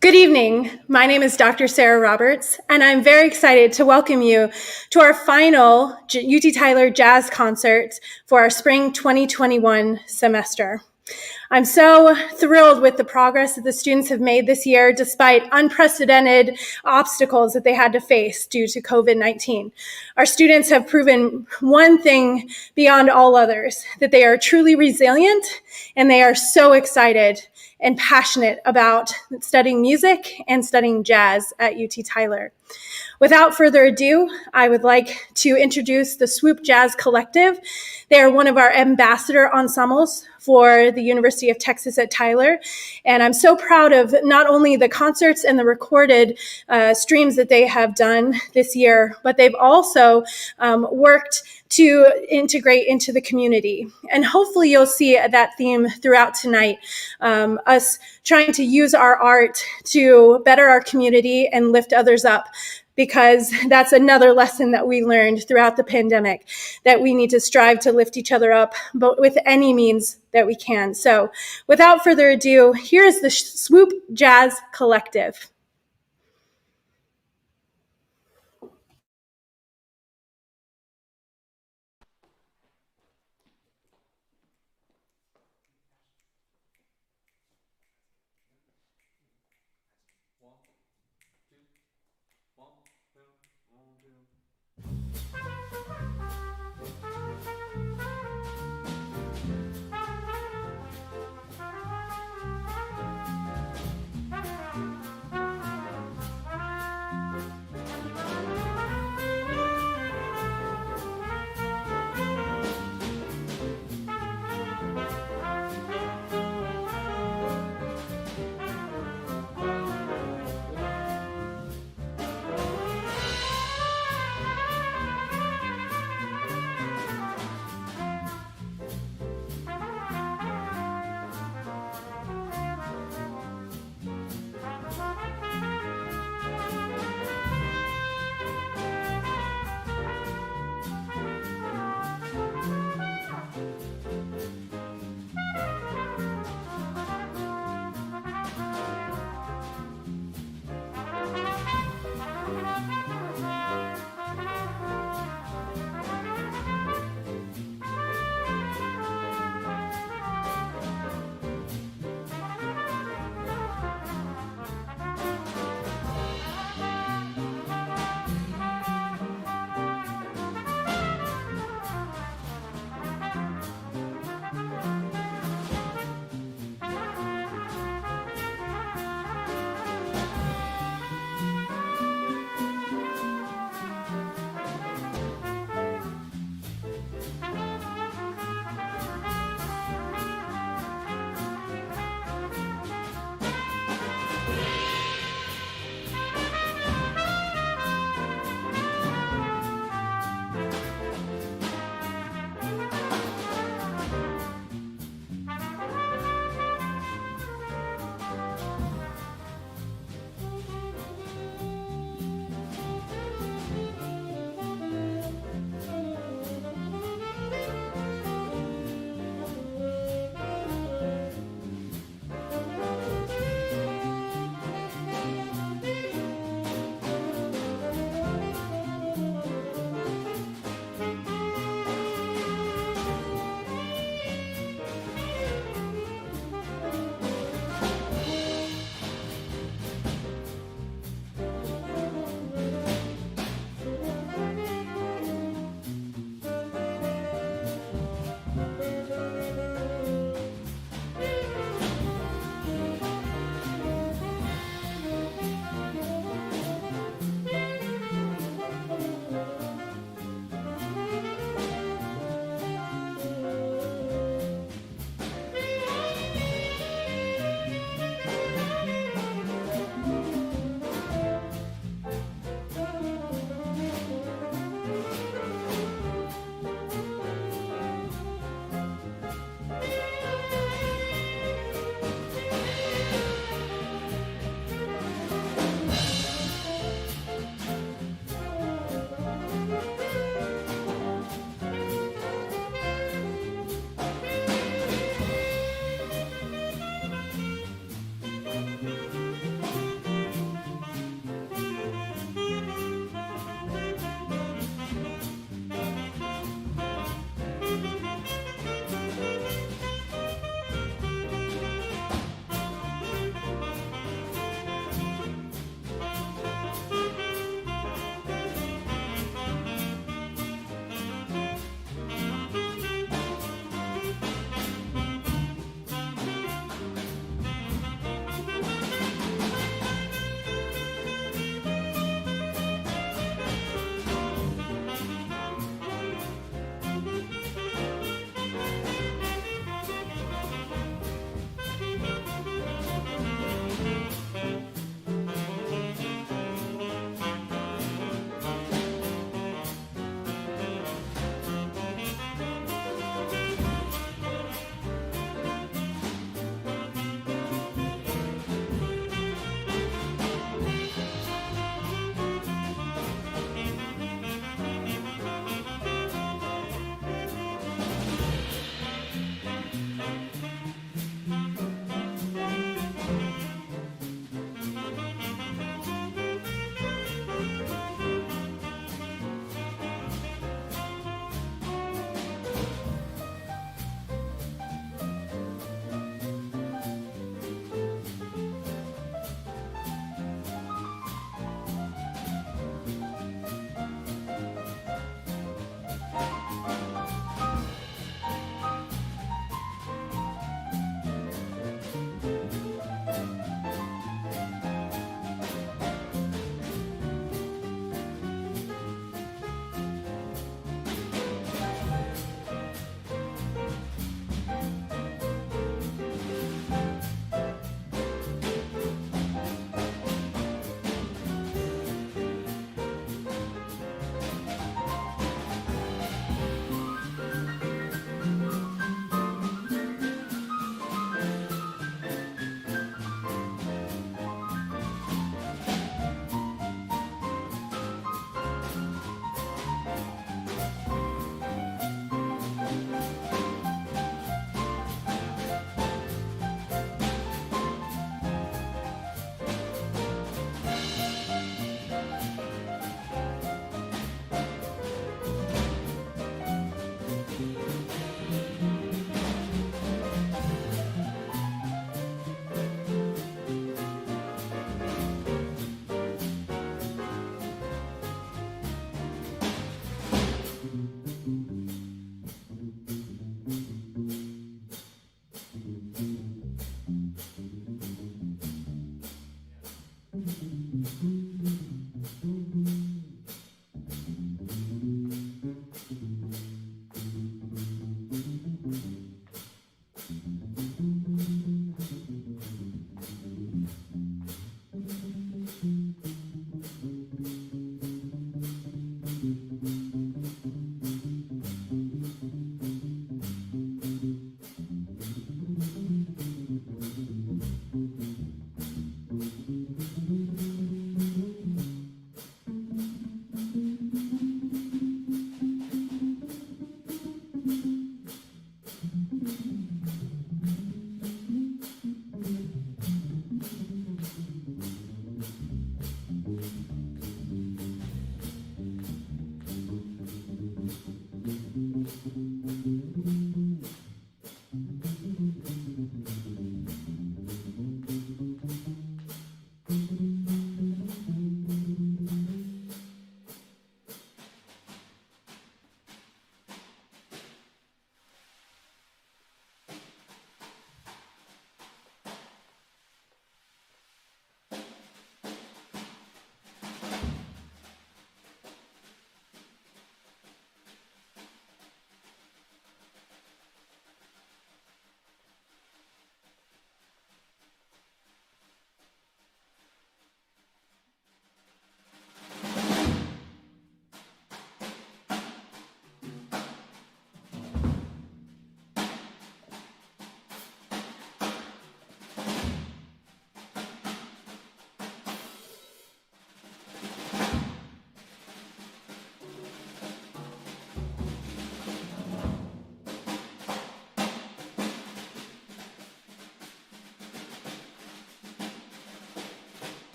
Good evening. My name is Dr. Sarah Roberts, and I'm very excited to welcome you to our final UT Tyler Jazz Concert for our spring 2021 semester. I'm so thrilled with the progress that the students have made this year, despite unprecedented obstacles that they had to face due to COVID-19. Our students have proven one thing beyond all others, that they are truly resilient and they are so excited and passionate about studying music and studying jazz at UT Tyler. Without further ado, I would like to introduce the Swoop Jazz Collective. They are one of our ambassador ensembles for the University of Texas at Tyler. And I'm so proud of not only the concerts and the recorded streams that they have done this year, but they've also worked to integrate into the community. And hopefully you'll see that theme throughout tonight, us trying to use our art to better our community and lift others up, because that's another lesson that we learned throughout the pandemic, that we need to strive to lift each other up, but with any means that we can. So without further ado, here is the Swoop Jazz Collective.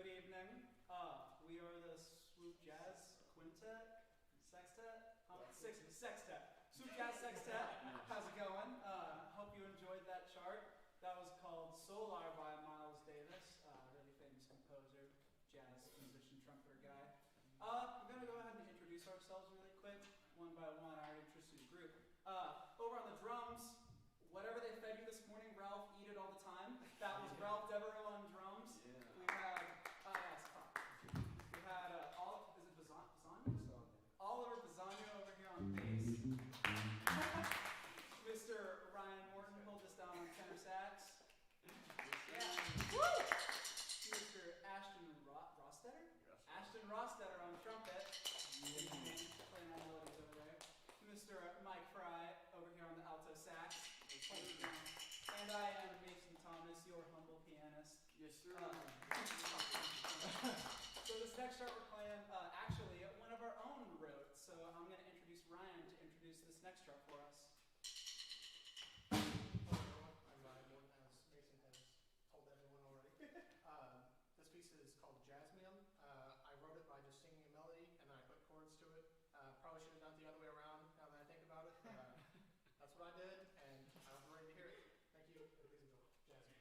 Good evening. We are the Swoop Jazz Quintet, Sextet, Sextet. Swoop Jazz Sextet. How's it going? Hope you enjoyed that chart. That was called Solar by Miles Davis, really famous composer, jazz musician, trumpeter guy. I'm going to go ahead and introduce ourselves really quick, one by one. I already introduced the group. Over on the drums, whatever they fed you this morning, Ralph eat it all the time. That was Ralph Devereaux on drums. Yeah. We had, we had is it Bisagno? Oliver Bisagno over here on bass. Mr. Ryan Morton hold us down on tenor sax. Yeah. Woo! Mr. Ashton Rostetter? Ashton Rostetter on trumpet. Playing our melodies over there. Mr. Mike Fry over here on the alto sax. And I am Mason Thomas, your humble pianist. Yes, sir. So this next chart we're playing, actually, one of our own wrote. So I'm going to introduce Ryan to introduce this next chart for us. Hello everyone, I'm Ryan Morton, as Mason has told everyone already. This piece is called Jazz Man. I wrote it by just singing a melody and then I put chords to it. Probably should have done it the other way around now that I think about it. That's what I did, and I'm ready to hear it. Thank you, and please enjoy Jazz Man.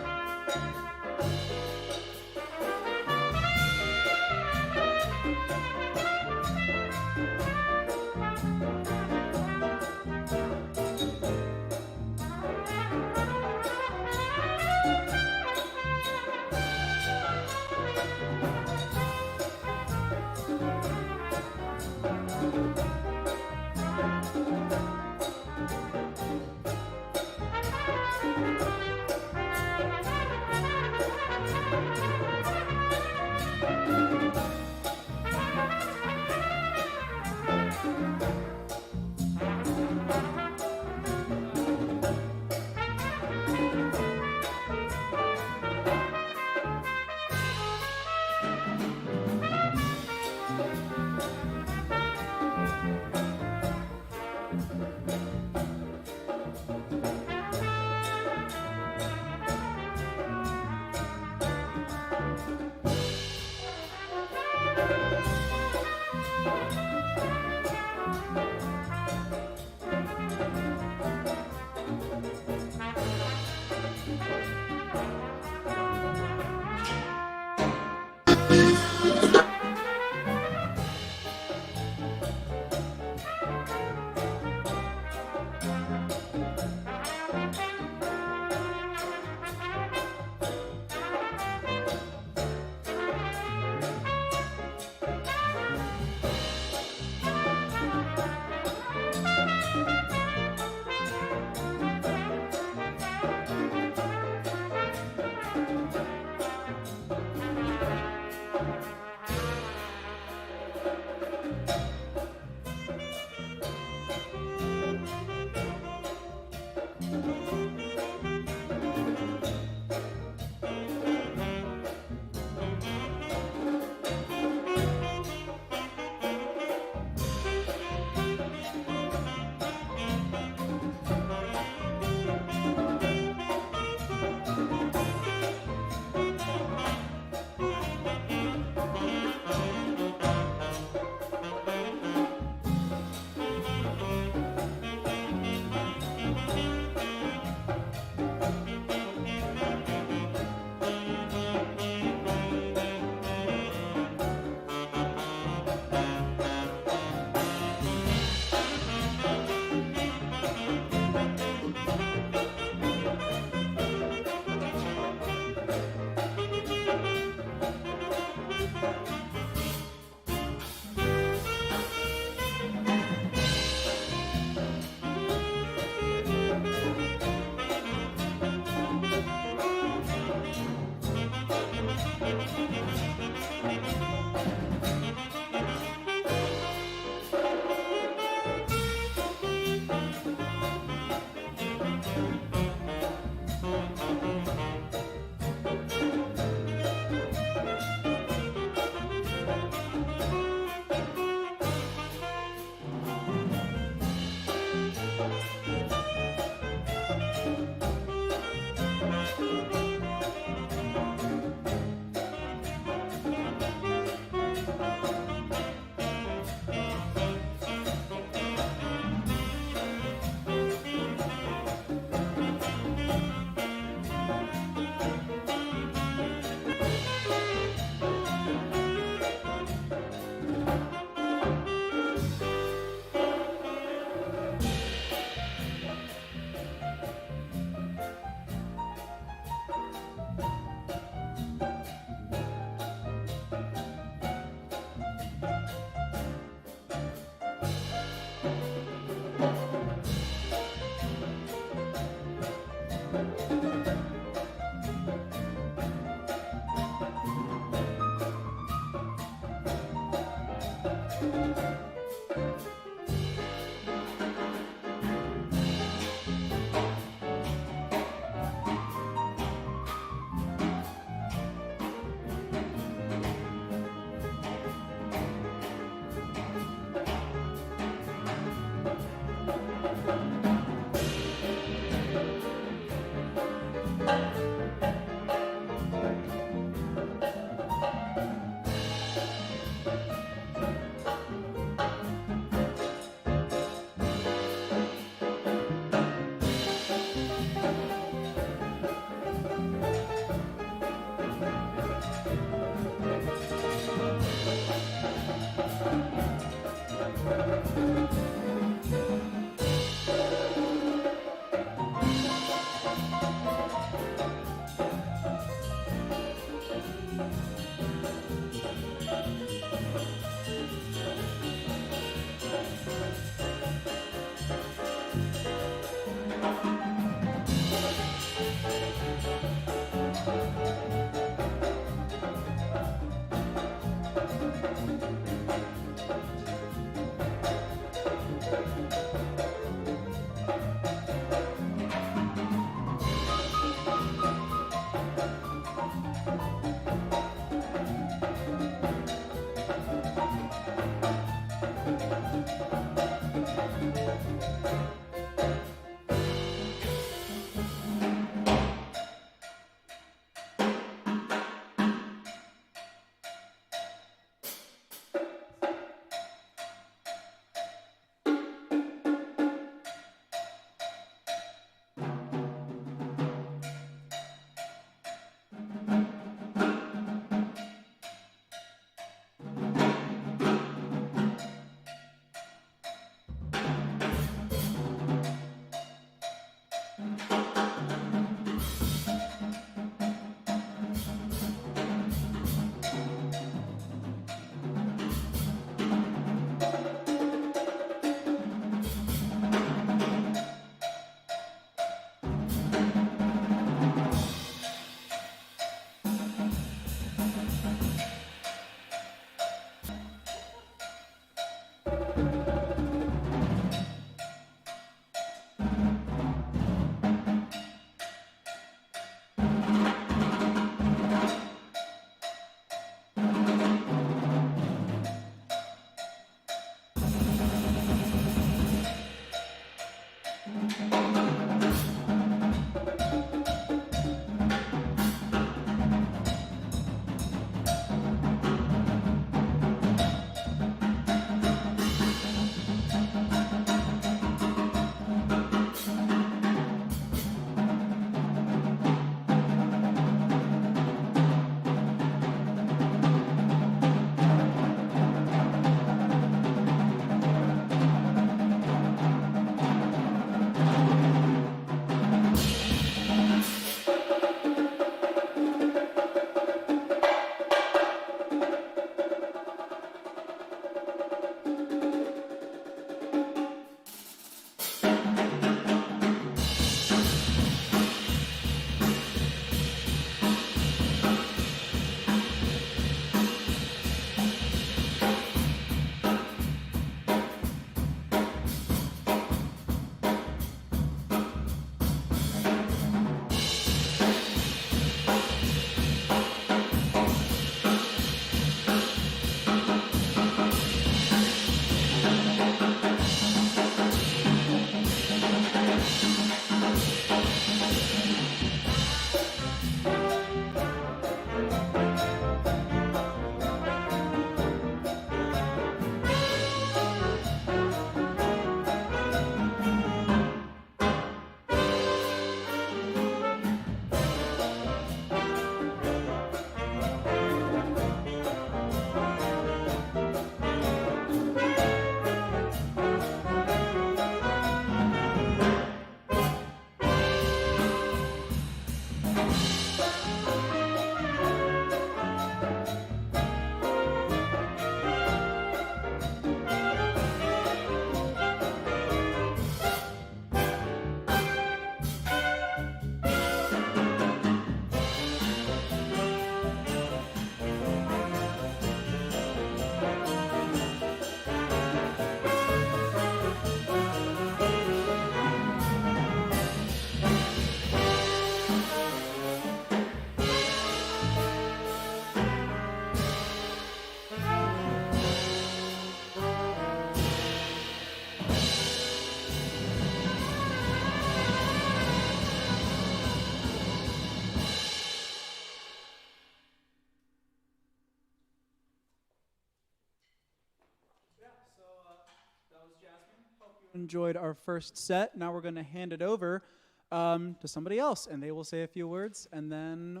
Enjoyed our first set. Now we're going to hand it over to somebody else, and they will say a few words, and then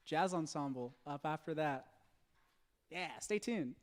Jazz Ensemble up after that. Yeah, stay tuned.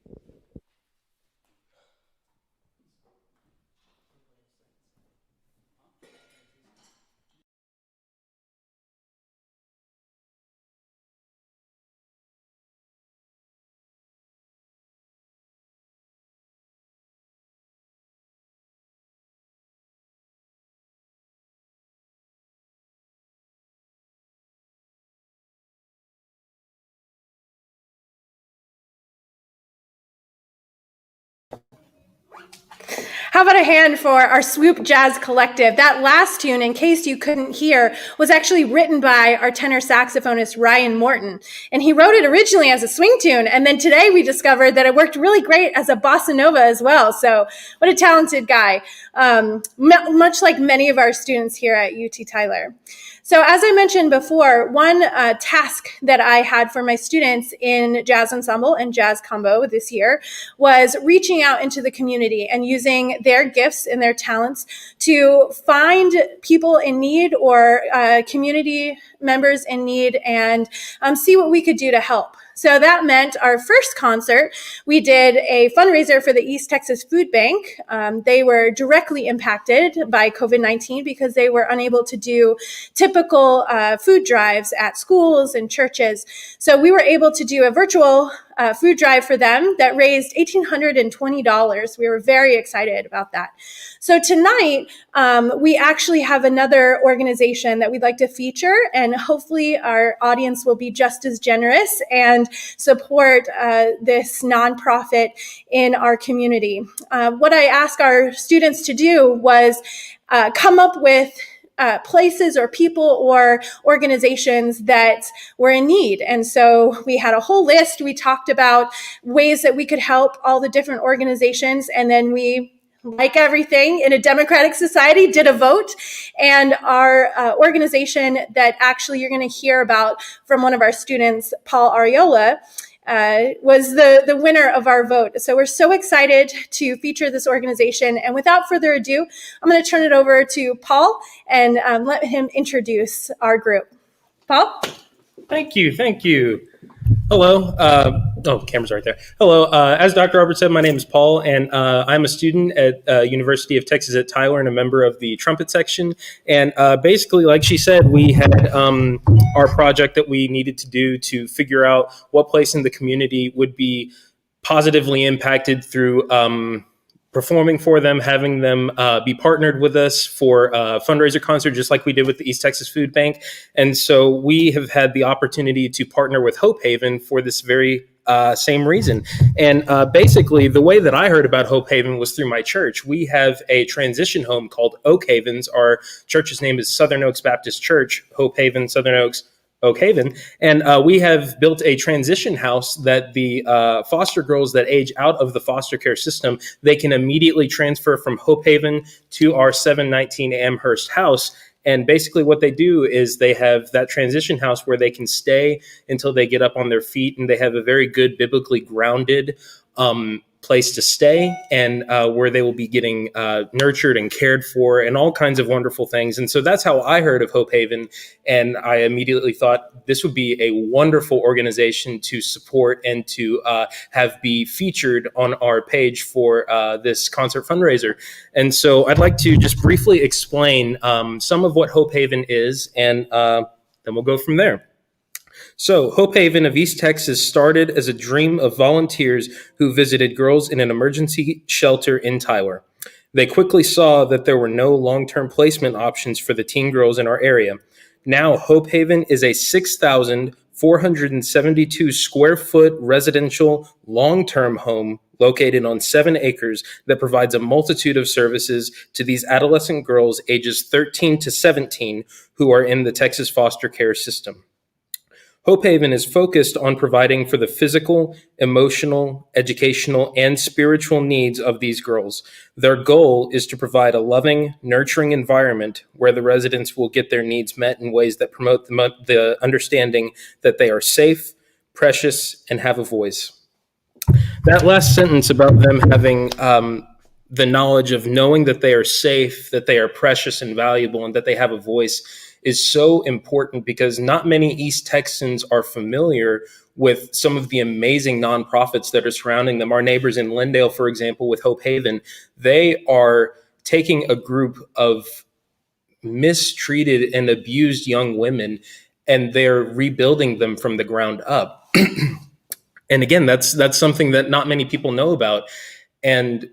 How about a hand for our Swoop Jazz Collective? That last tune, in case you couldn't hear, was actually written by our tenor saxophonist, Ryan Morton. And he wrote it originally as a swing tune. And then today we discovered that it worked really great as a bossa nova as well. So what a talented guy, much like many of our students here at UT Tyler. So as I mentioned before, one task that I had for my students in Jazz Ensemble and Jazz Combo this year was reaching out into the community and using their gifts and their talents to find people in need or community members in need and see what we could do to help. So that meant our first concert, we did a fundraiser for the East Texas Food Bank. They were directly impacted by COVID-19 because they were unable to do typical food drives at schools and churches. So we were able to do a virtual food drive for them that raised $1,820. We were very excited about that. So tonight, we actually have another organization that we'd like to feature, and hopefully our audience will be just as generous and support this nonprofit in our community. What I asked our students to do was come up with places or people or organizations that were in need. And so we had a whole list. We talked about ways that we could help all the different organizations. And then we, like everything in a democratic society, did a vote. And our organization that actually you're going to hear about from one of our students, Paul Ariola, was the winner of our vote. So we're so excited to feature this organization. And without further ado, I'm going to turn it over to Paul and let him introduce our group. Paul? Thank you. Hello. Camera's right there. Hello. As Dr. Robert said, my name is Paul, and I'm a student at University of Texas at Tyler and a member of the trumpet section. And basically, like she said, we had our project that we needed to do to figure out what place in the community would be positively impacted through performing for them, having them be partnered with us for a fundraiser concert, just like we did with the East Texas Food Bank. And so we have had the opportunity to partner with Hope Haven for this very same reason. And basically, the way that I heard about Hope Haven was through my church. We have a transition home called Oak Havens. Our church's name is Southern Oaks Baptist Church, Hope Haven, Southern Oaks, Oak Haven. And we have built a transition house that the foster girls that age out of the foster care system, they can immediately transfer from Hope Haven to our 719 Amherst house. And basically what they do is they have that transition house where they can stay until they get up on their feet, and they have a very good biblically grounded place to stay, and where they will be getting nurtured and cared for and all kinds of wonderful things. And so that's how I heard of Hope Haven. And I immediately thought this would be a wonderful organization to support and to have be featured on our page for this concert fundraiser. And so I'd like to just briefly explain some of what Hope Haven is, and then we'll go from there. So, Hope Haven of East Texas started as a dream of volunteers who visited girls in an emergency shelter in Tyler. They quickly saw that there were no long-term placement options for the teen girls in our area. Now, Hope Haven is a 6,472 square foot residential long-term home located on 7 acres that provides a multitude of services to these adolescent girls ages 13 to 17 who are in the Texas foster care system. Hope Haven is focused on providing for the physical, emotional, educational, and spiritual needs of these girls. Their goal is to provide a loving, nurturing environment where the residents will get their needs met in ways that promote the understanding that they are safe, precious, and have a voice. That last sentence about them having the knowledge of knowing that they are safe, that they are precious and valuable, and that they have a voice is so important, because not many East Texans are familiar with some of the amazing nonprofits that are surrounding them. Our neighbors in Lindale, for example, with Hope Haven, they are taking a group of mistreated and abused young women, and they're rebuilding them from the ground up. And again, that's something that not many people know about. And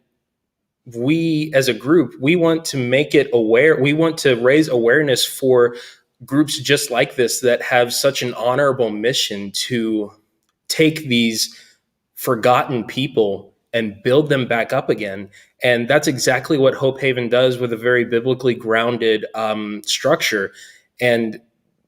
we as a group, we want to make it aware. We want to raise awareness for groups just like this that have such an honorable mission to take these forgotten people and build them back up again. And that's exactly what Hope Haven does, with a very biblically grounded structure. And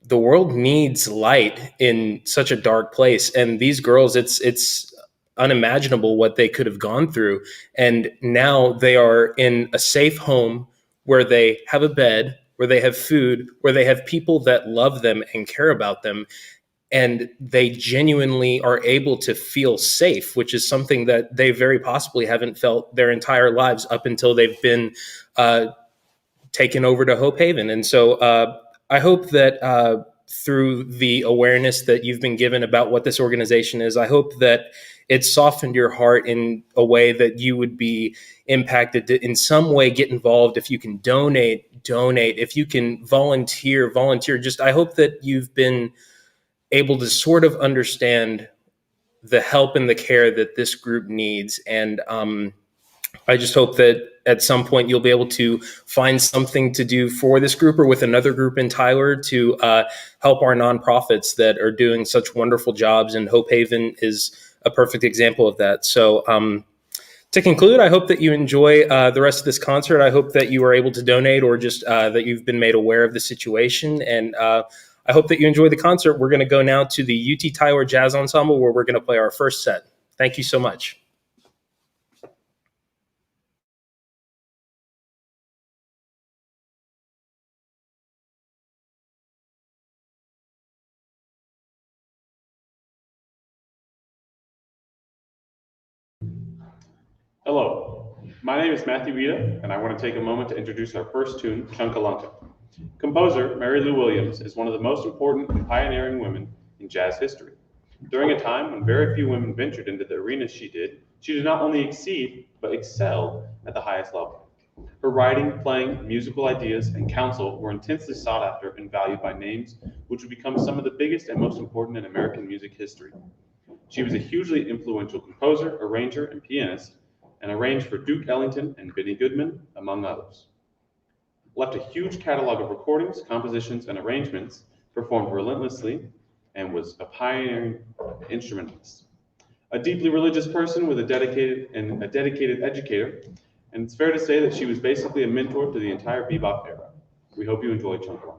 the world needs light in such a dark place. And these girls, it's unimaginable what they could have gone through. And now they are in a safe home where they have a bed, where they have food, where they have people that love them and care about them. And they genuinely are able to feel safe, which is something that they very possibly haven't felt their entire lives up until they've been taken over to Hope Haven. And so I hope that through the awareness that you've been given about what this organization is, I hope that it's softened your heart in a way that you would be impacted to in some way get involved. If you can donate. If you can volunteer. Just, I hope that you've been able to sort of understand the help and the care that this group needs. And I just hope that at some point you'll be able to find something to do for this group or with another group in Tyler to help our nonprofits that are doing such wonderful jobs. And Hope Haven is a perfect example of that. So to conclude, I hope that you enjoy the rest of this concert. I hope that you are able to donate, or just that you've been made aware of the situation. And I hope that you enjoy the concert. We're going to go now to the UT Tyler Jazz Ensemble, where we're going to play our first set. Thank you so much. Hello, my name is Matthew Vita, and I want to take a moment to introduce our first tune, Chunkalunka. Composer Mary Lou Williams is one of the most important and pioneering women in jazz history. During a time when very few women ventured into the arenas she did not only exceed, but excel at the highest level. Her writing, playing, musical ideas, and counsel were intensely sought after and valued by names which would become some of the biggest and most important in American music history. She was a hugely influential composer, arranger, and pianist, and arranged for Duke Ellington and Benny Goodman, among others. Left a huge catalog of recordings, compositions, and arrangements, performed relentlessly, and was a pioneering instrumentalist. A deeply religious person with a dedicated educator, and it's fair to say that she was basically a mentor to the entire bebop era. We hope you enjoy Chunkalunka.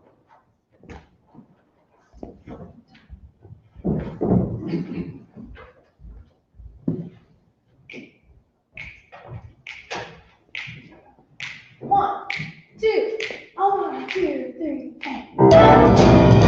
One, two, one, two, three, and.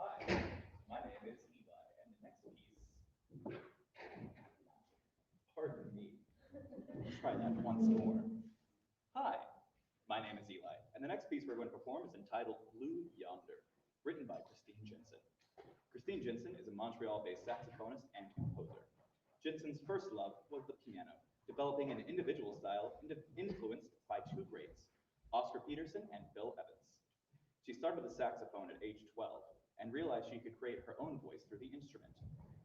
Hi, my name is Eli, and the next piece. Pardon me. Try that once more. Hi, my name is Eli, and the next piece we're going to perform is entitled Blue Yonder, written by Christine Jensen. Christine Jensen is a Montreal-based saxophonist and composer. Jensen's first love was the piano, developing an individual style influenced by two greats, Oscar Peterson and Bill Evans. She started the saxophone at age 12 and realized she could create her own voice through the instrument.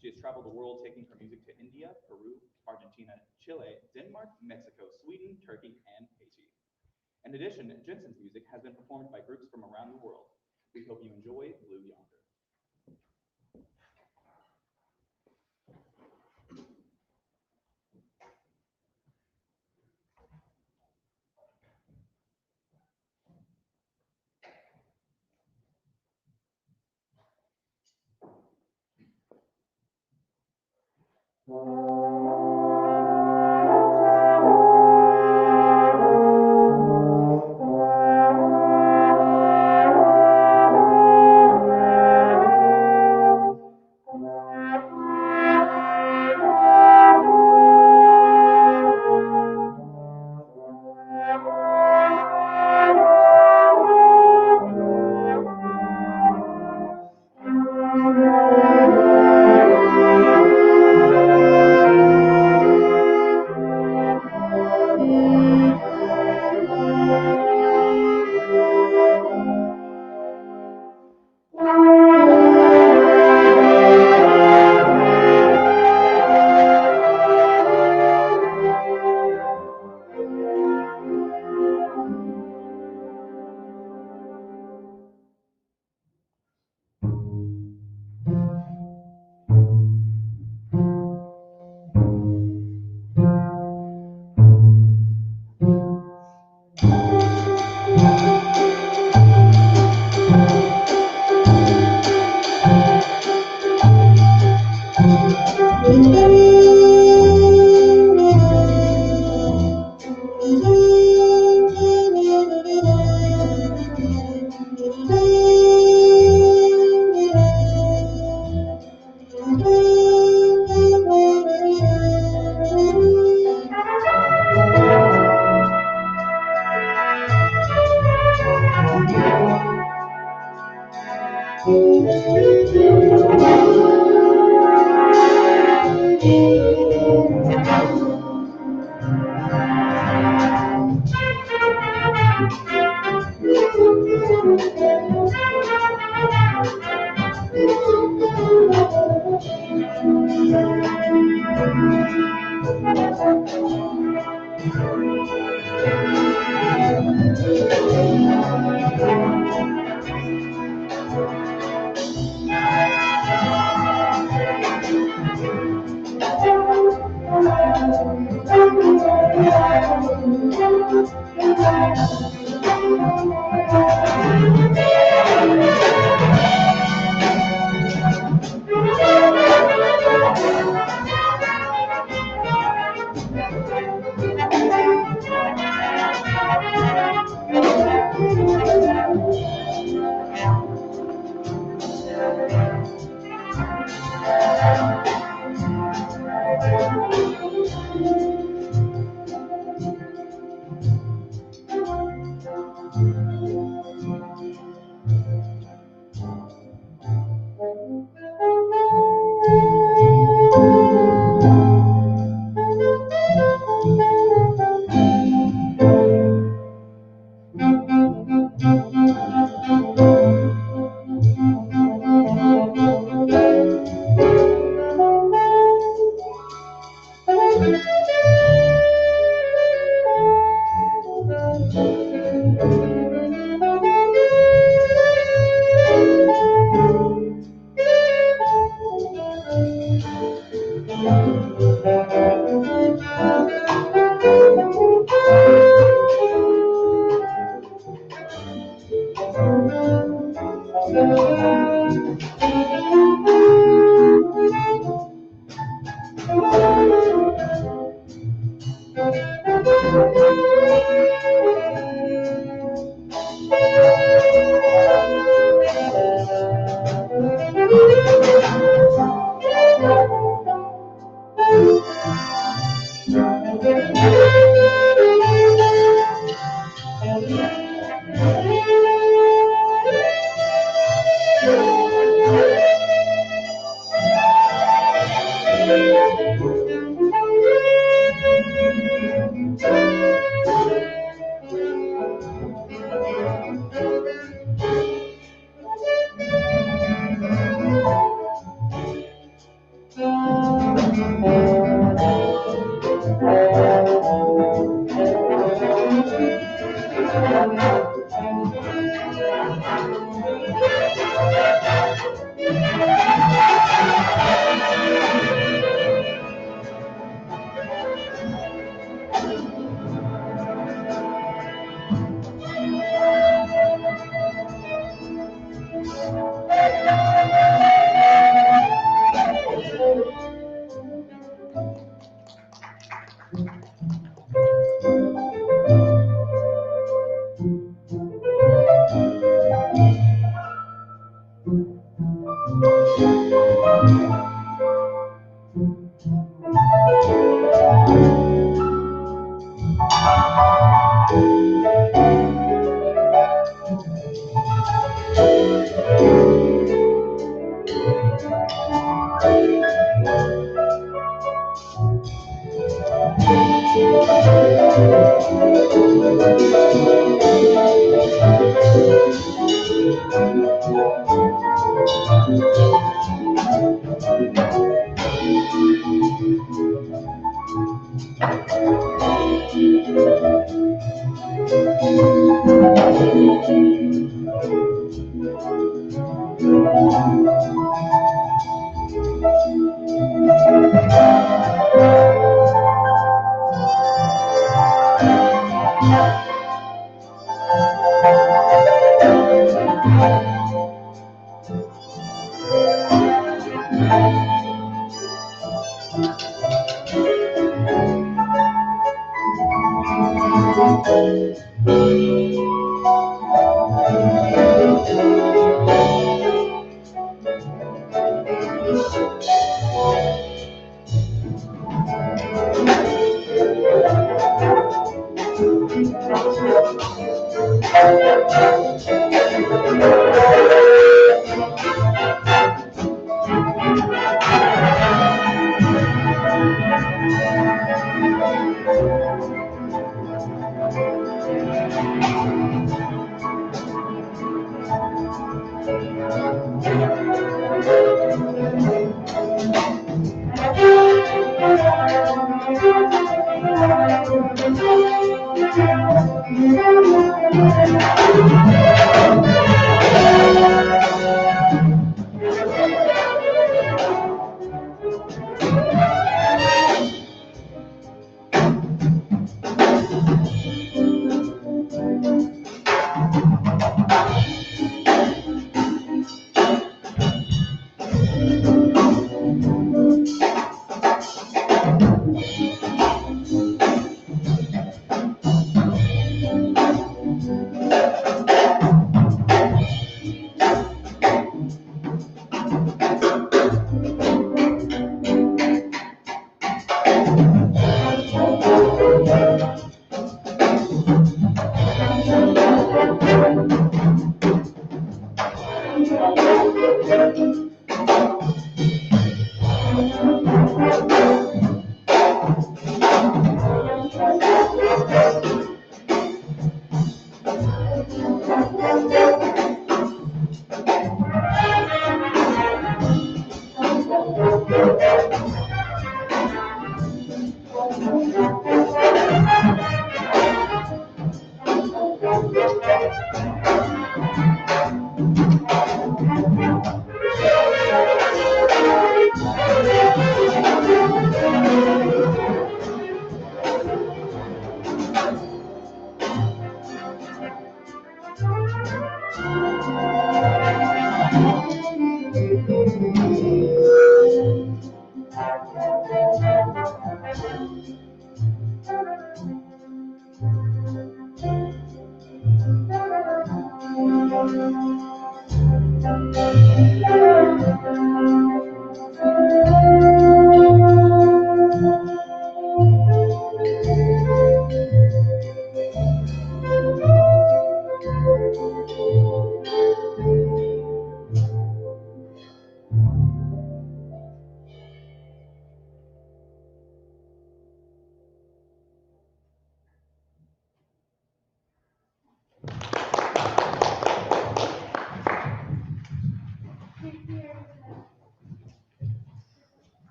She has traveled the world taking her music to India, Peru, Argentina, Chile, Denmark, Mexico, Sweden, Turkey, and Haiti. In addition, Jensen's music has been performed by groups from around the world. We hope you enjoy Blue Yonder.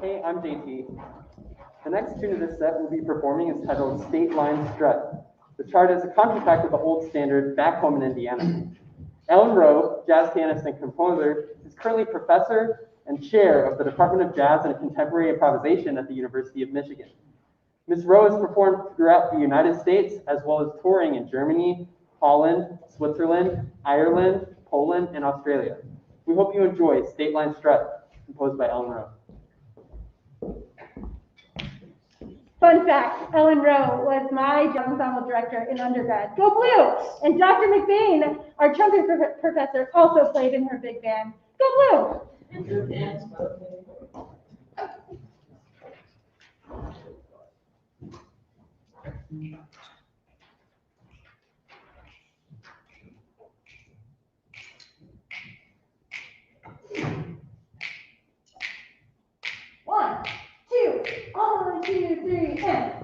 Hey, I'm JT. The next tune of this set we'll be performing is titled State Line Strut. The chart is a contract with the old standard back home in Indiana. Ellen Rowe, jazz pianist and composer, is currently professor and chair of the Department of Jazz and Contemporary Improvisation at the University of Michigan. Ms. Rowe has performed throughout the United States as well as touring in Germany, Holland, Switzerland, Ireland, Poland, and Australia. We hope you enjoy State Line Strut, composed by Ellen Rowe. Fun fact, Ellen Rowe was my jazz ensemble director in undergrad. Go Blue! And Dr. McBain, our trumpet professor, also played in her big band. Go Blue! One, two, 3, and...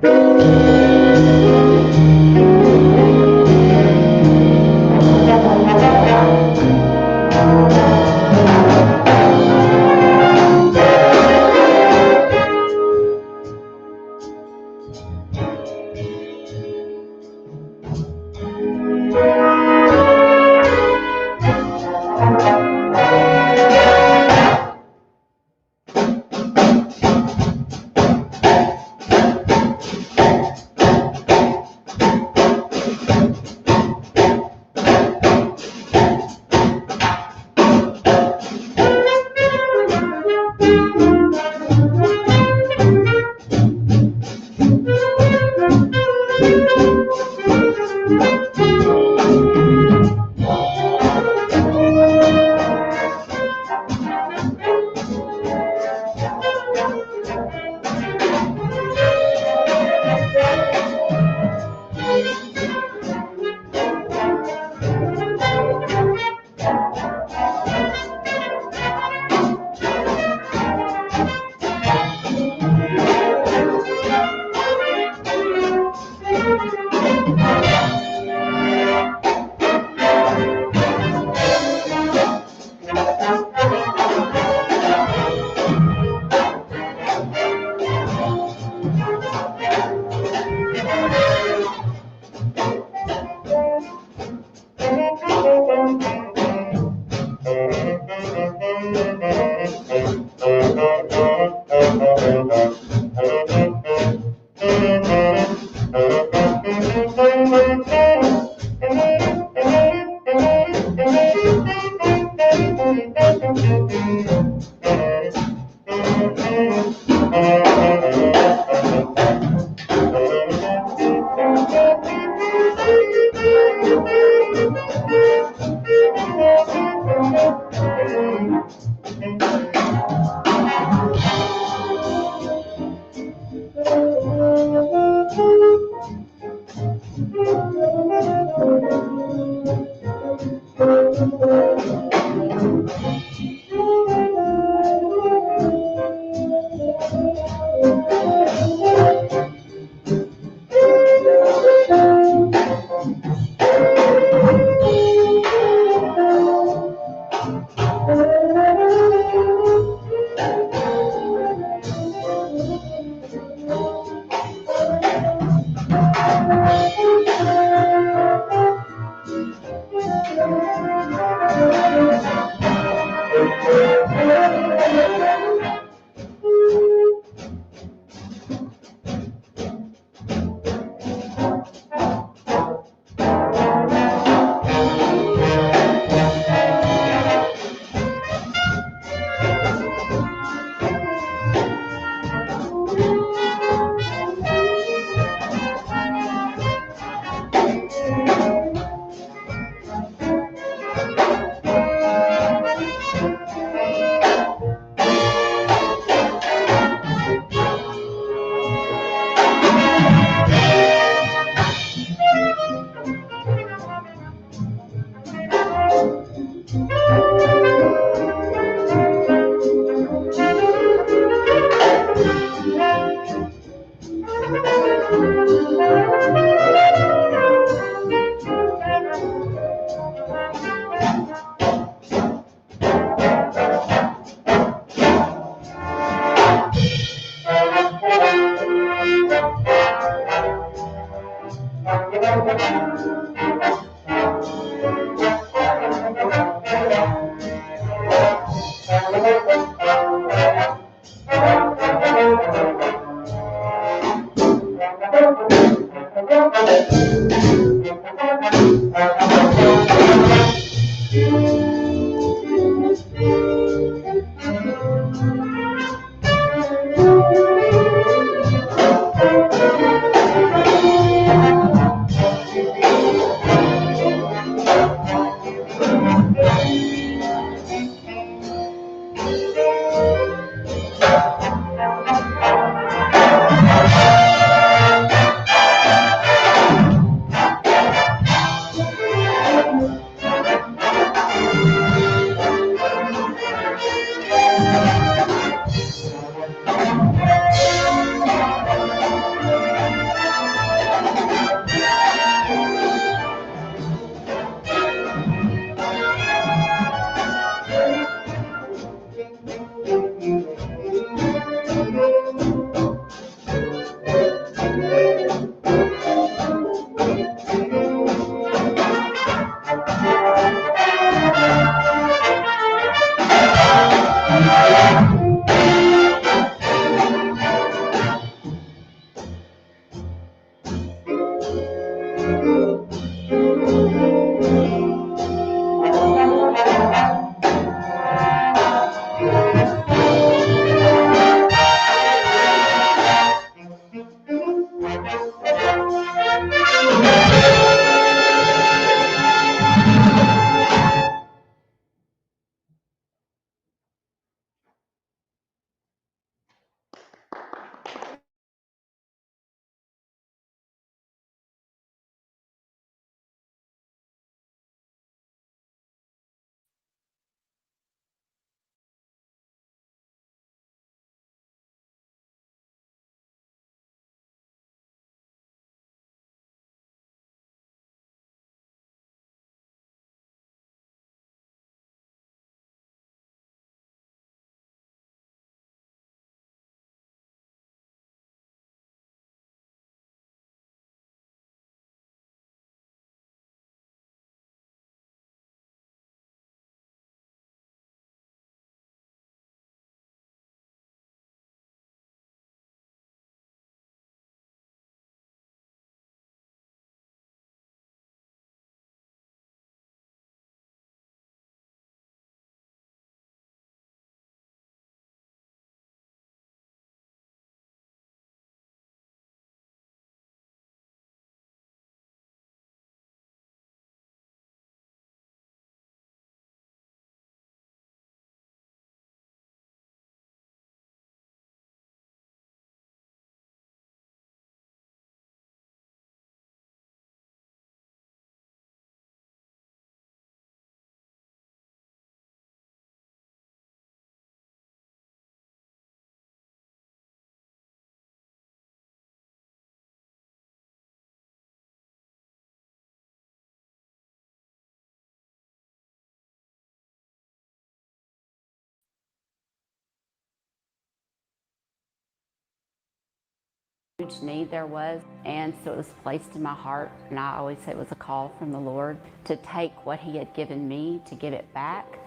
Huge need there was, and so it was placed in my heart, and I always say it was a call from the Lord to take what He had given me to give it back.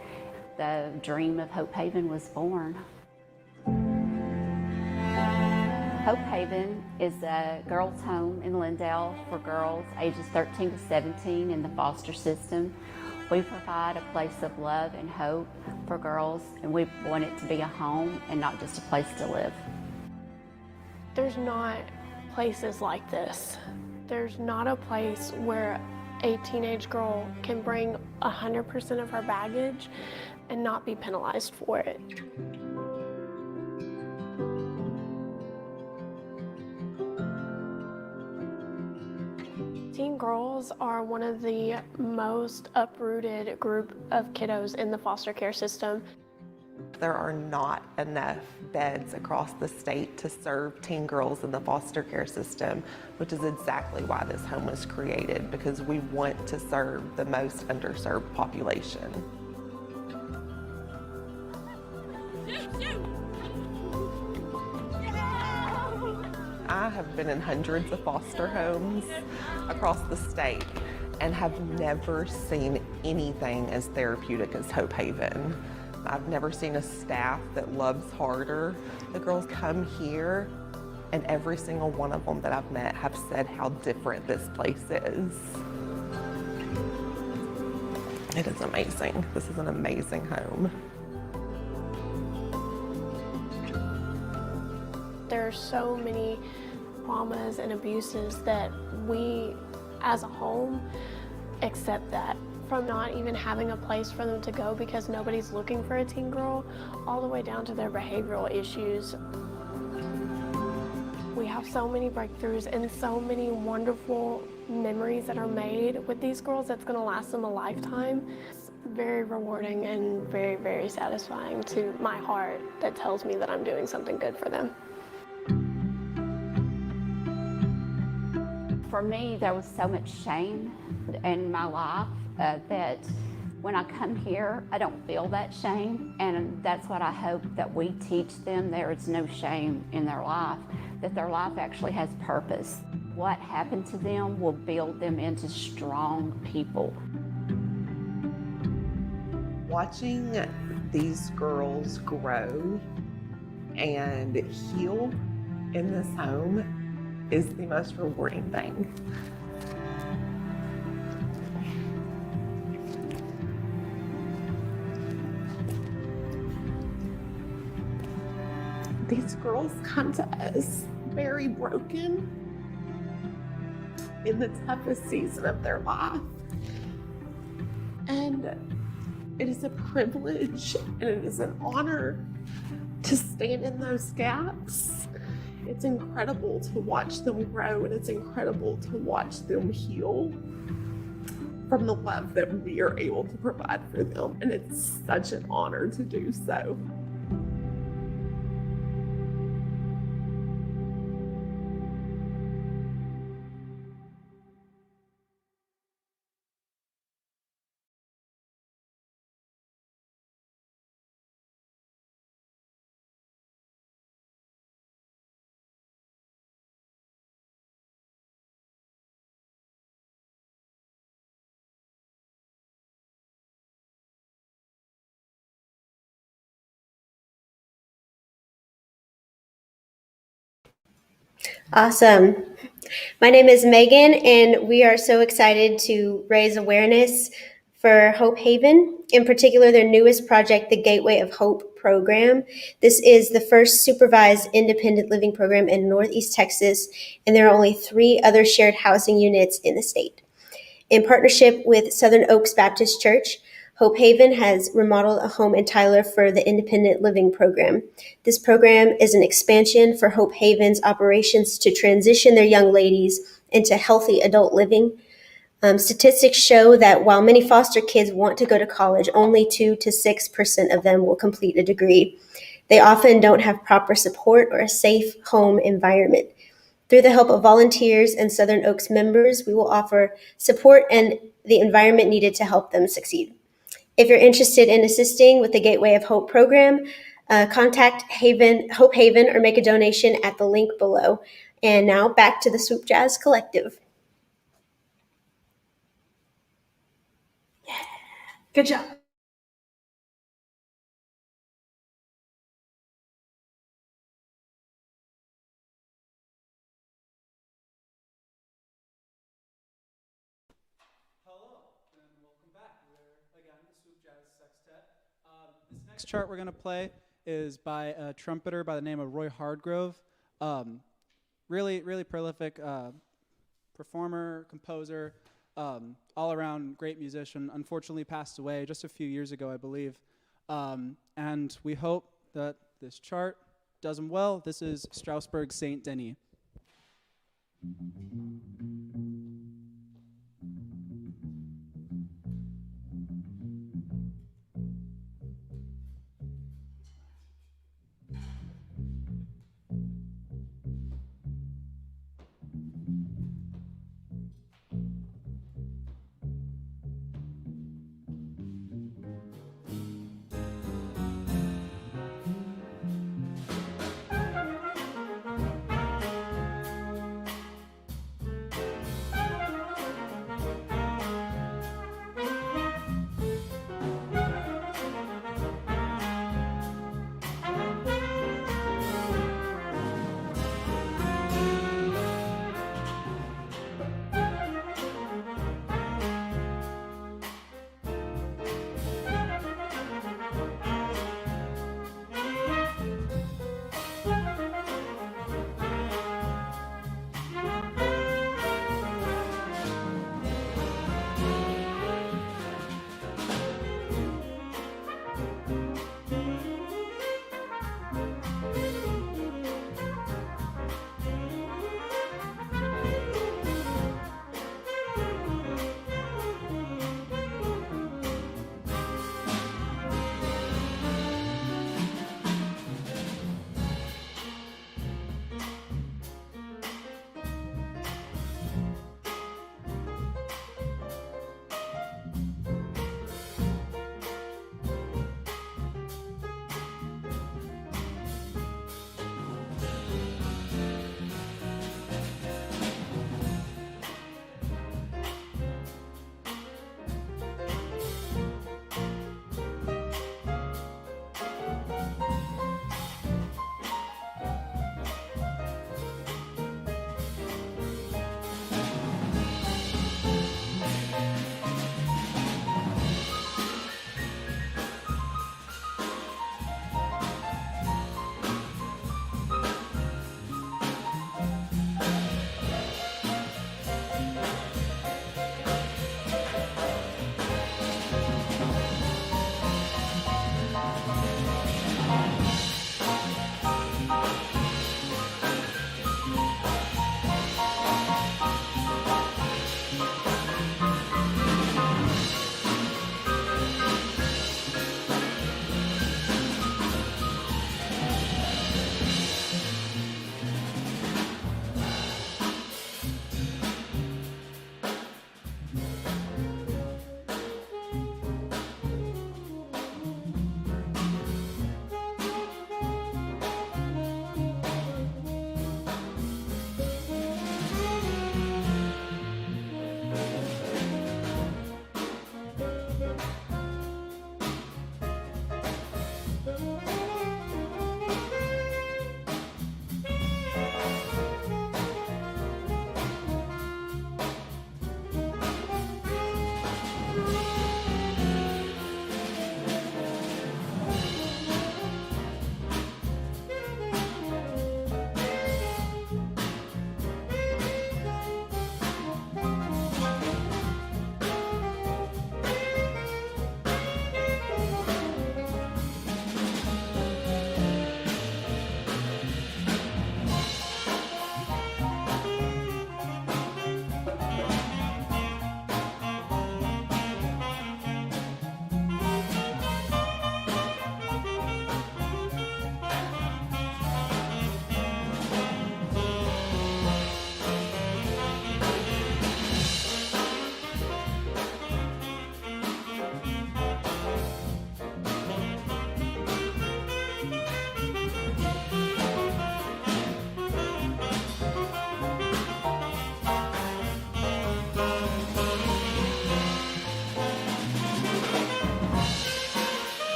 The dream of Hope Haven was born. Hope Haven is a girls' home in Lindale for girls ages 13 to 17 in the foster system. We provide a place of love and hope for girls, and we want it to be a home and not just a place to live. There's not places like this. There's not a place where a teenage girl can bring 100% of her baggage and not be penalized for it. Teen girls are one of the most uprooted group of kiddos in the foster care system. There are not enough beds across the state to serve teen girls in the foster care system, which is exactly why this home was created, because we want to serve the most underserved population. I have been in hundreds of foster homes across the state and have never seen anything as therapeutic as Hope Haven. I've never seen a staff that loves harder. The girls come here, and every single one of them that I've met have said how different this place is. It is amazing. This is an amazing home. There are so many traumas and abuses that we, as a home, accept that. From not even having a place for them to go because nobody's looking for a teen girl, all the way down to their behavioral issues. We have so many breakthroughs and so many wonderful memories that are made with these girls that's going to last them a lifetime. It's very rewarding and very, very satisfying to my heart that tells me that I'm doing something good for them. For me, there was so much shame in my life that when I come here, I don't feel that shame, and that's what I hope that we teach them. There is no shame in their life, that their life actually has purpose. What happened to them will build them into strong people. Watching these girls grow and heal in this home is the most rewarding thing. These girls come to us very broken in the toughest season of their life. And it is a privilege and it is an honor to stand in those gaps. It's incredible to watch them grow, and it's incredible to watch them heal from the love that we are able to provide for them. And it's such an honor to do so. Awesome. My name is Megan, and we are so excited to raise awareness for Hope Haven, in particular their newest project, the Gateway of Hope program. This is the first supervised independent living program in Northeast Texas, and there are only 3 other shared housing units in the state. In partnership with Southern Oaks Baptist Church, Hope Haven has remodeled a home in Tyler for the independent living program. This program is an expansion for Hope Haven's operations to transition their young ladies into healthy adult living. Statistics show that while many foster kids want to go to college, only 2 to 6% of them will complete a degree. They often don't have proper support or a safe home environment. Through the help of volunteers and Southern Oaks members, we will offer support and the environment needed to help them succeed. If you're interested in assisting with the Gateway of Hope program, Contact Hope Haven or make a donation at the link below. And now back to the Swoop Jazz Collective. Good job. Hello, and welcome back. We're again the Swoop Jazz Sextet. This next chart we're going to play is by a trumpeter by the name of Roy Hardgrove. Really prolific performer, composer, all-around great musician. Unfortunately passed away just a few years ago, I believe. And we hope that this chart does him well. This is Strasbourg Saint Denis.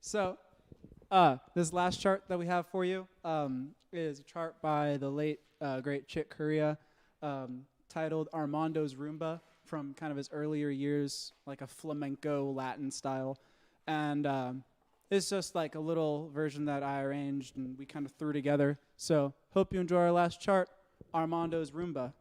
So, this last chart that we have for you is a chart by the late, great Chick Corea, titled Armando's Rumba, from kind of his earlier years, like a flamenco Latin style. And it's just like a little version that I arranged and we kind of threw together. So, hope you enjoy our last chart, Armando's Rumba.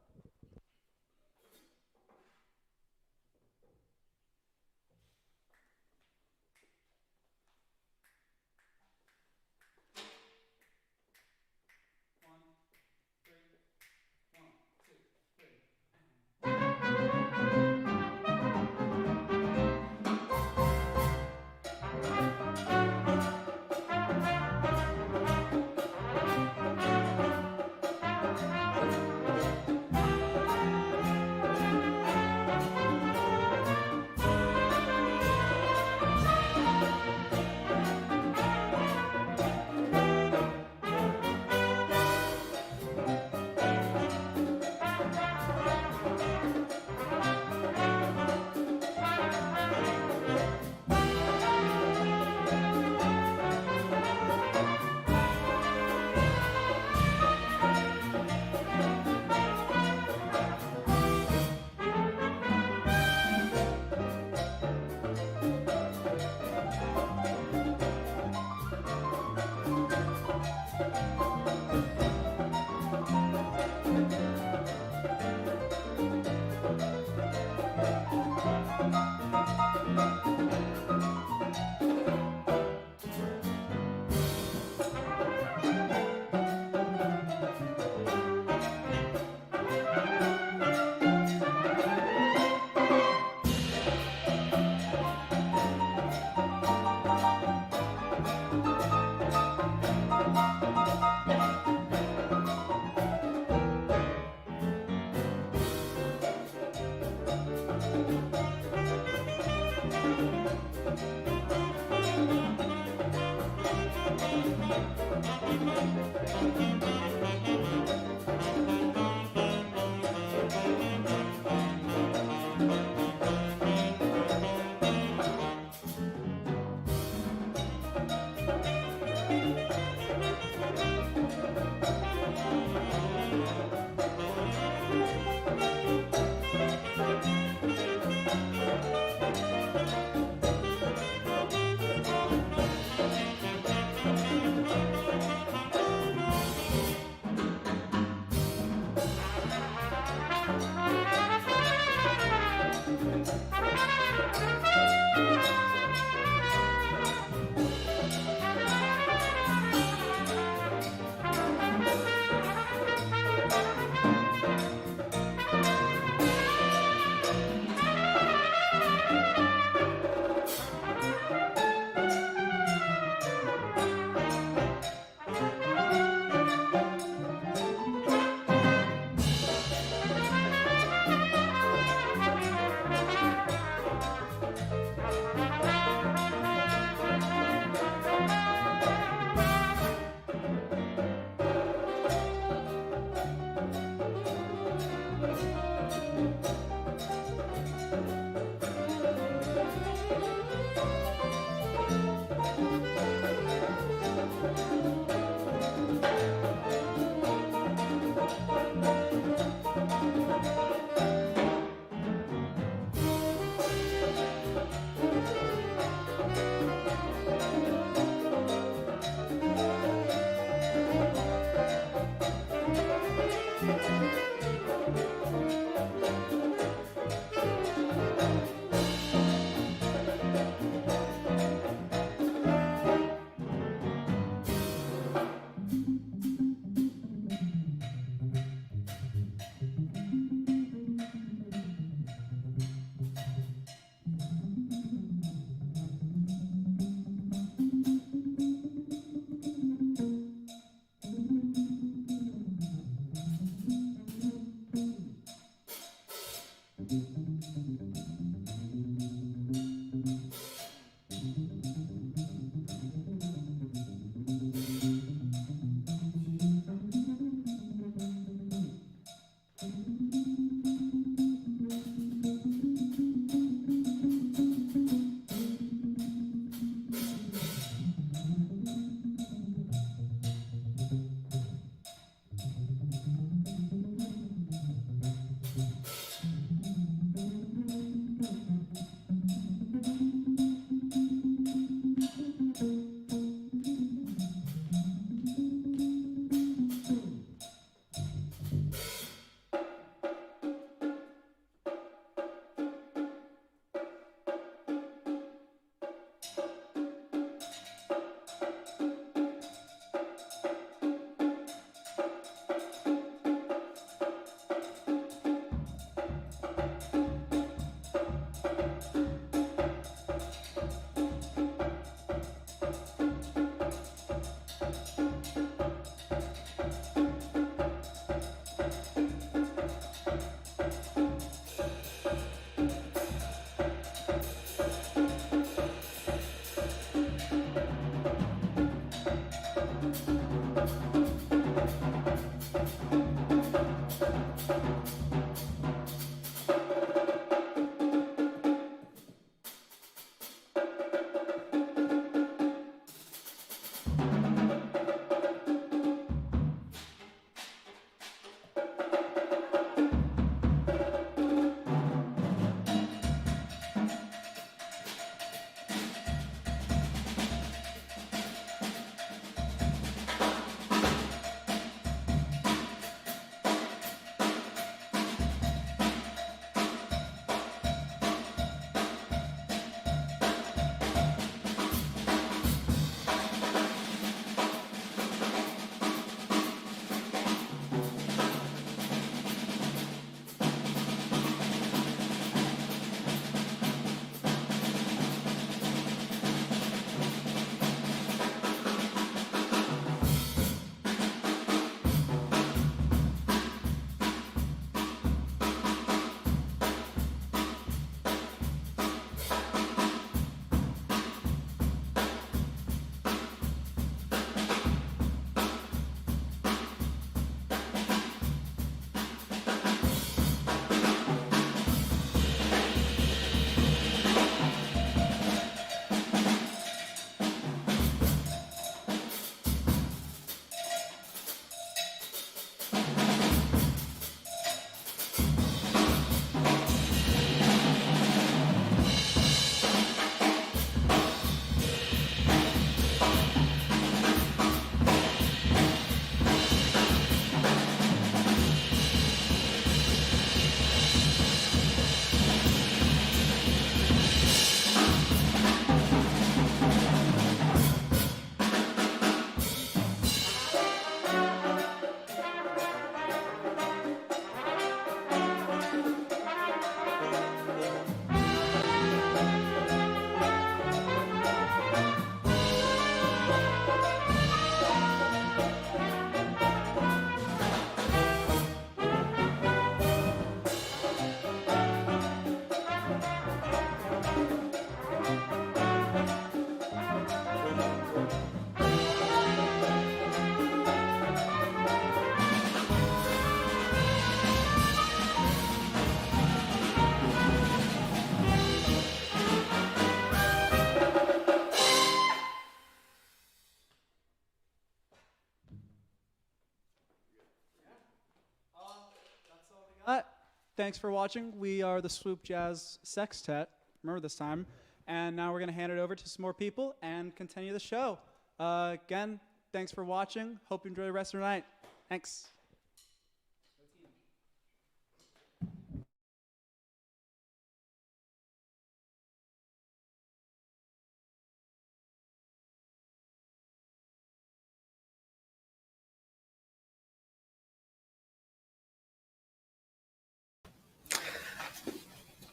Thanks for watching. We are the Swoop Jazz Sextet. Remember this time. And now we're going to hand it over to some more people and continue the show. Again, thanks for watching. Hope you enjoy the rest of the night. Thanks.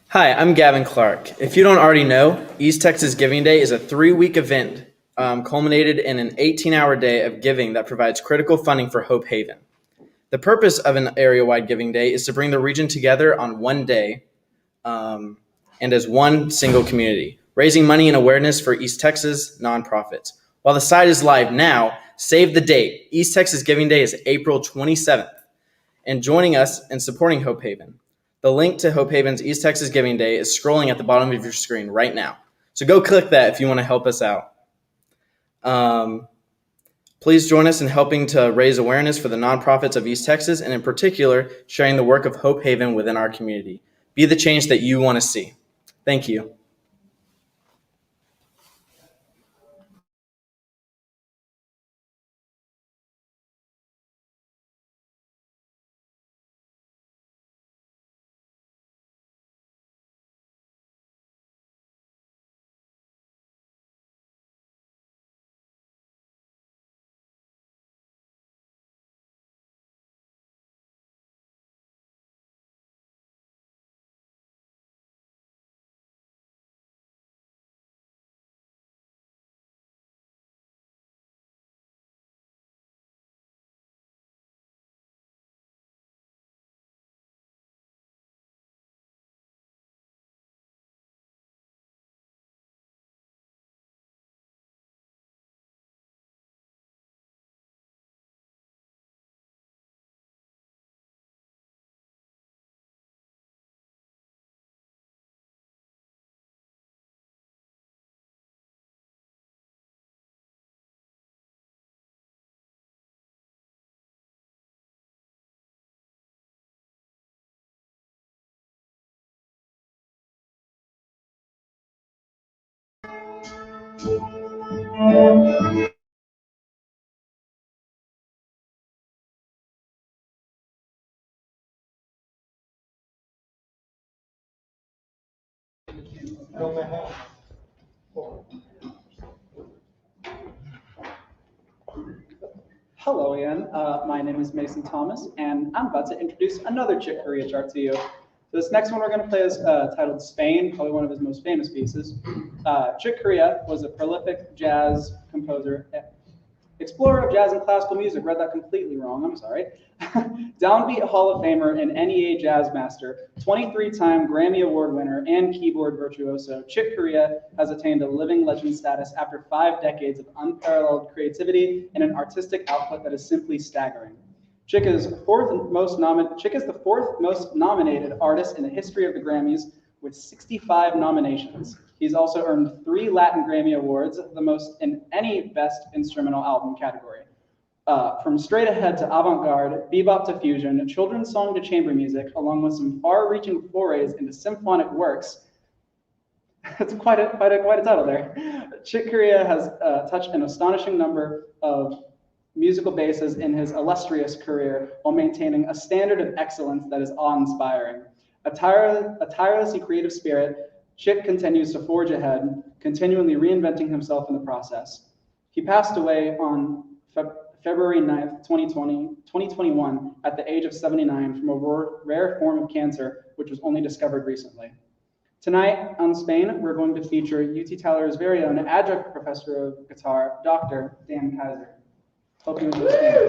Hi, I'm Gavin Clark. If you don't already know, East Texas Giving Day is a 3-week event culminated in an 18-hour day of giving that provides critical funding for Hope Haven. The purpose of an area-wide Giving Day is to bring the region together on one day and as one single community, raising money and awareness for East Texas nonprofits. While the site is live now, save the date. East Texas Giving Day is April 27th. And joining us and supporting Hope Haven. The link to Hope Haven's East Texas Giving Day is scrolling at the bottom of your screen right now. So go click that if you want to help us out. Please join us in helping to raise awareness for the nonprofits of East Texas, and in particular, sharing the work of Hope Haven within our community. Be the change that you want to see. Thank you. Hello again, my name is Mason Thomas, and I'm about to introduce another Chick Corea chart to you. This next one we're going to play is titled Spain, probably one of his most famous pieces. Chick Corea was a prolific jazz composer, explorer of jazz and classical music. Read that completely wrong, I'm sorry. Downbeat Hall of Famer and NEA Jazz Master, 23-time Grammy Award winner, and keyboard virtuoso, Chick Corea has attained a living legend status after 5 decades of unparalleled creativity and an artistic output that is simply staggering. Chick is the fourth most nominated artist in the history of the Grammys with 65 nominations. He's also earned 3 Latin Grammy Awards, the most in any Best Instrumental Album category. From straight ahead to avant-garde, bebop to fusion, children's song to chamber music, along with some far-reaching forays into symphonic works. It's quite a title there. Chick Corea has touched an astonishing number of musical bases in his illustrious career while maintaining a standard of excellence that is awe-inspiring. A tirelessly creative spirit, Chick continues to forge ahead, continually reinventing himself in the process. He passed away on February 9th, 2021, at the age of 79 from a rare form of cancer, which was only discovered recently. Tonight on Spain, we're going to feature UT Tyler's very own adjunct professor of guitar, Dr. Dan Kaiser. Hope you enjoy Spain.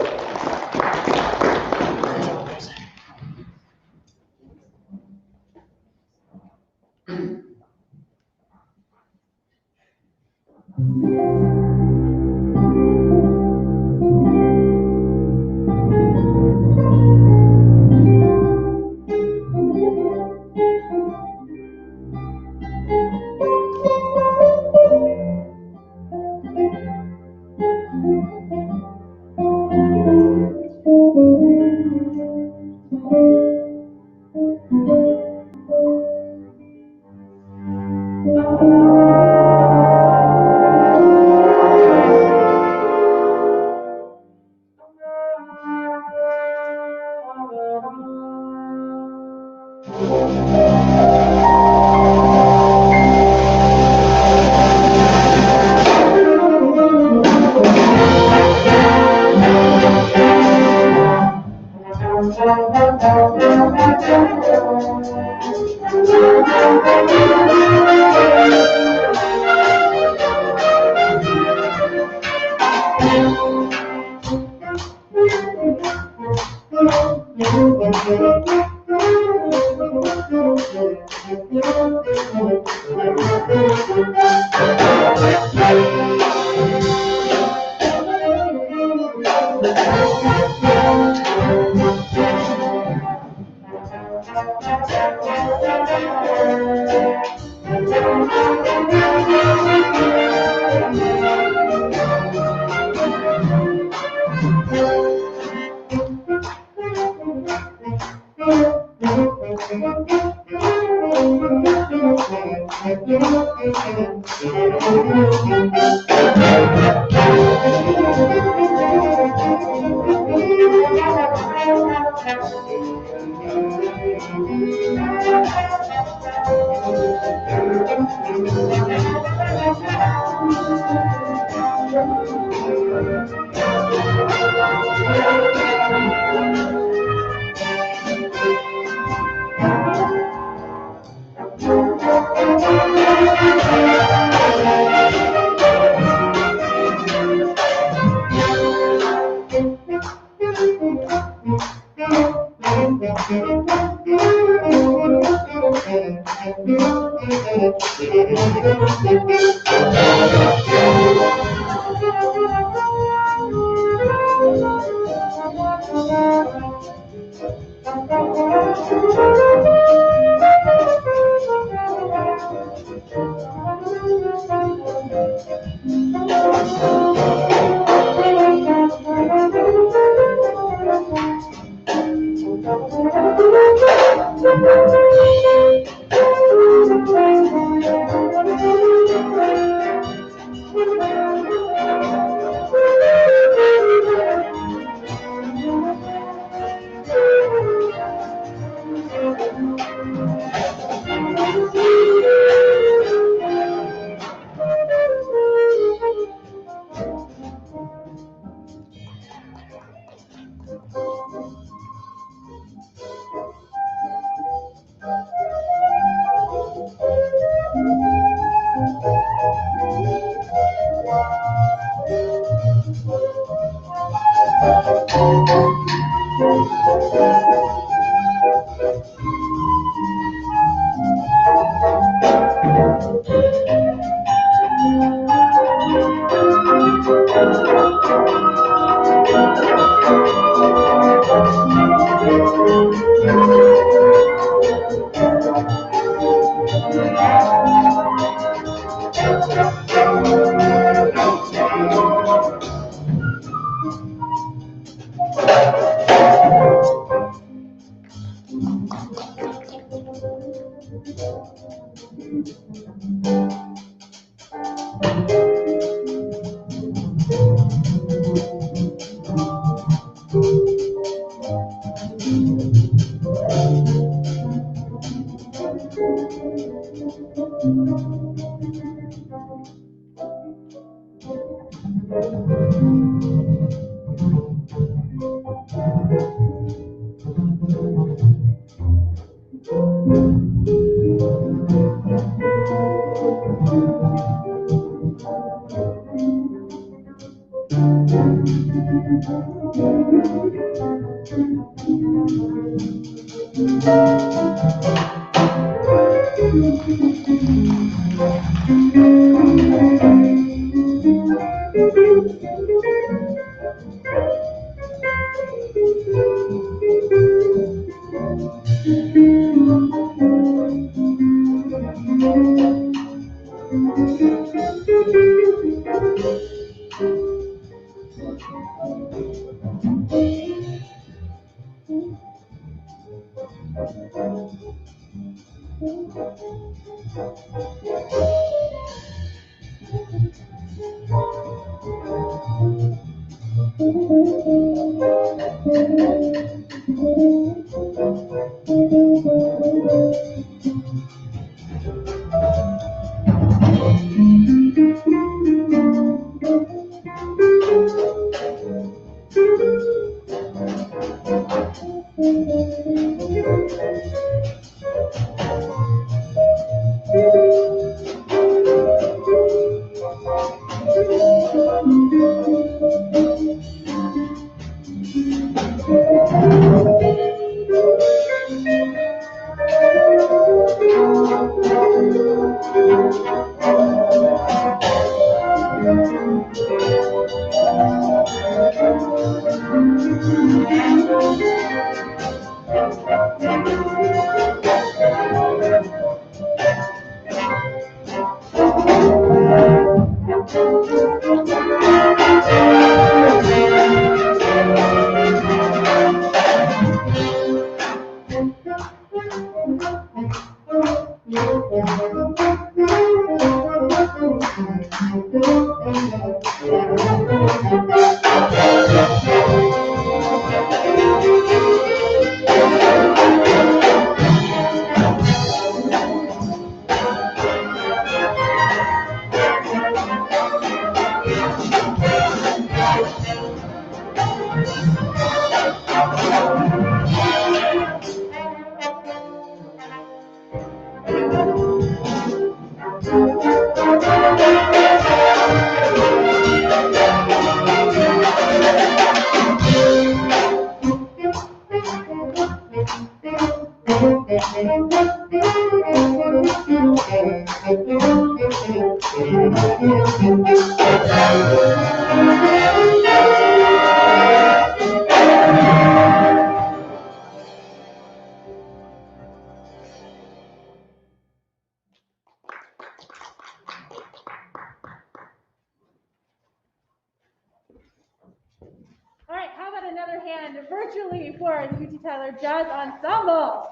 All right, how about another hand virtually for the UT Tyler Jazz Ensemble?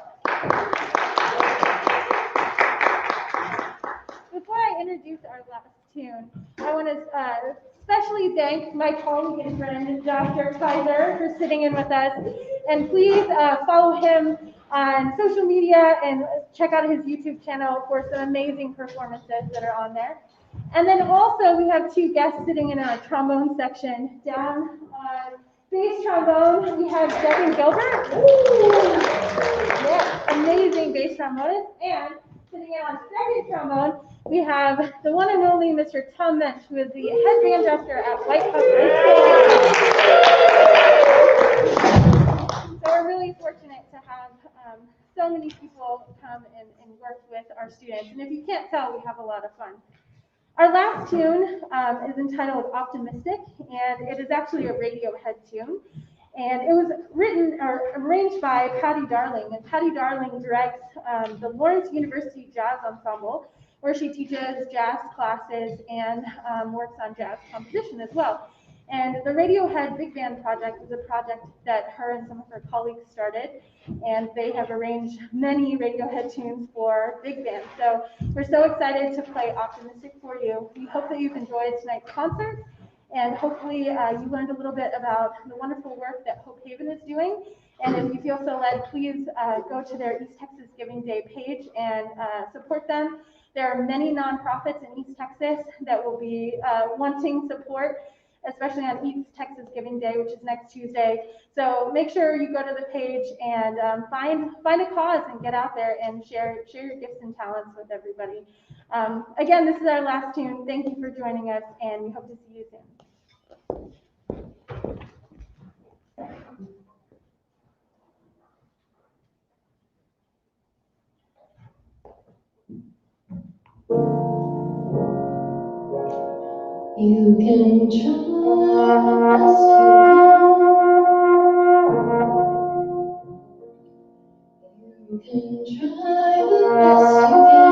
Before I introduce our last tune, I want to especially thank my colleague and friend, Dr. Kaiser, for sitting in with us. And please follow him on social media and check out his YouTube channel for some amazing performances that are on there. And then also we have two guests sitting in our trombone section. Down on bass trombone, we have Devin Gilbert. Yeah, amazing bass trombonist. And sitting in on second trombone, we have the one and only Mr. Tom Mensch, who is the head band director at White House High School. so many people come and work with our students. And if you can't tell, we have a lot of fun. Our last tune is entitled Optimistic, and it is actually a Radiohead tune. And it was written or arranged by Patty Darling. And Patty Darling directs the Lawrence University Jazz Ensemble, where she teaches jazz classes and works on jazz composition as well. And the Radiohead Big Band project is a project that her and some of her colleagues started, and they have arranged many Radiohead tunes for big band. So we're so excited to play Optimistic for you. We hope that you've enjoyed tonight's concert, and hopefully you learned a little bit about the wonderful work that Hope Haven is doing. And if you feel so led, please go to their East Texas Giving Day page and support them. There are many nonprofits in East Texas that will be wanting support, especially on East Texas Giving Day, which is next Tuesday. So make sure you go to the page and find a cause and get out there and share your gifts and talents with everybody. Again, this is our last tune. Thank you for joining us, and we hope to see you soon. You can trust you can try the best you